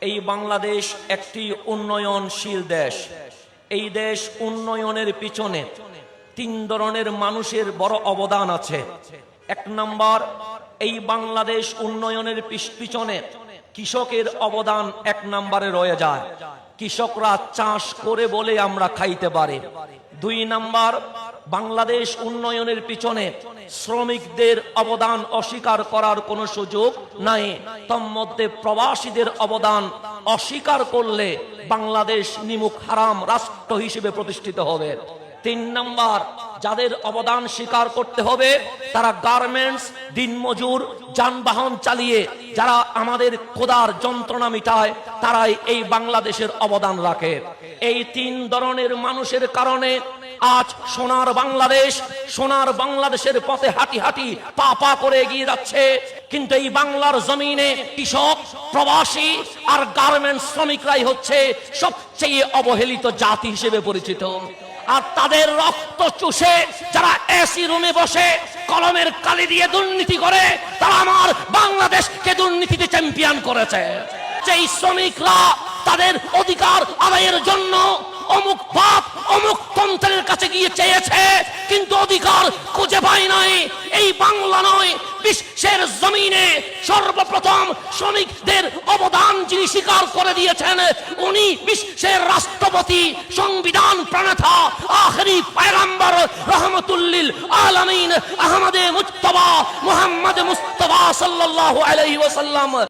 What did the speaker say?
এই বাংলাদেশ একটি উন্নয়নশীল দেশ। এই দেশ উন্নয়নের পিছনে তিন ধরনের মানুষের বড় অবদান আছে। এক নাম্বার, এই বাংলাদেশ উন্নয়নের পিছনে কৃষকের অবদান এক নম্বরে রয়ে যায়। কৃষকরা চাষ করে বলে আমরা খাইতে পারি। দুই নাম্বার, বাংলাদেশ উন্নয়নের পিছনে শ্রমিকদের অবদান অস্বীকার করার কোনো সুযোগ নাই। তন্মধ্যে প্রবাসীদের অবদান অস্বীকার করলে বাংলাদেশ নিমুখ হারাম রাষ্ট্র হিসেবে প্রতিষ্ঠিত হবে। তিন নাম্বার, যাদের অবদান স্বীকার করতে হবে তারা গার্মেন্টস, দিনমজুর, যানবাহন চালিয়ে যারা আমাদের খোদার যন্ত্রণা মিটায় তারাই এই বাংলাদেশের অবদান রাখে। এই তিন ধরনের মানুষের কারণে আজ সোনার বাংলাদেশের পথে হাঁটি হাঁটি পা পা করে এগিয়ে যাচ্ছে। কিন্তু এই বাংলার জমিনে কৃষক, প্রবাসী আর গার্মেন্টস শ্রমিকরাই হচ্ছে সবচেয়ে অবহেলিত জাতি হিসেবে পরিচিত। আর তাদের রক্ত চুষে যারা এসি রুমে বসে কলমের কালি দিয়ে দুর্নীতি করে তারা আমার বাংলাদেশকে দুর্নীতিতে চ্যাম্পিয়ন করেছে। যেই শ্রমিকরা তাদের অধিকার আদায়ের জন্য অমুক বাপ অমুক তন্ত্রের কাছে গিয়ে চেয়েছে কিন্তু অধিকার খুঁজে পায় নাই, এই বাংলা নয় বিশ্বের জমিনে সর্বপ্রথম শ্রমিকদের অবদান যিনি স্বীকার করে দিয়েছেন উনি বিশ্বের রাষ্ট্রপতি, সংবিধান প্রণেতা, আখেরি পয়গম্বর রহমতুল্লিল আলামিন আহমদে মুজতবা মুহাম্মদ মুস্তাফা সাল্লাল্লাহু আলাইহি ওয়াসাল্লাম।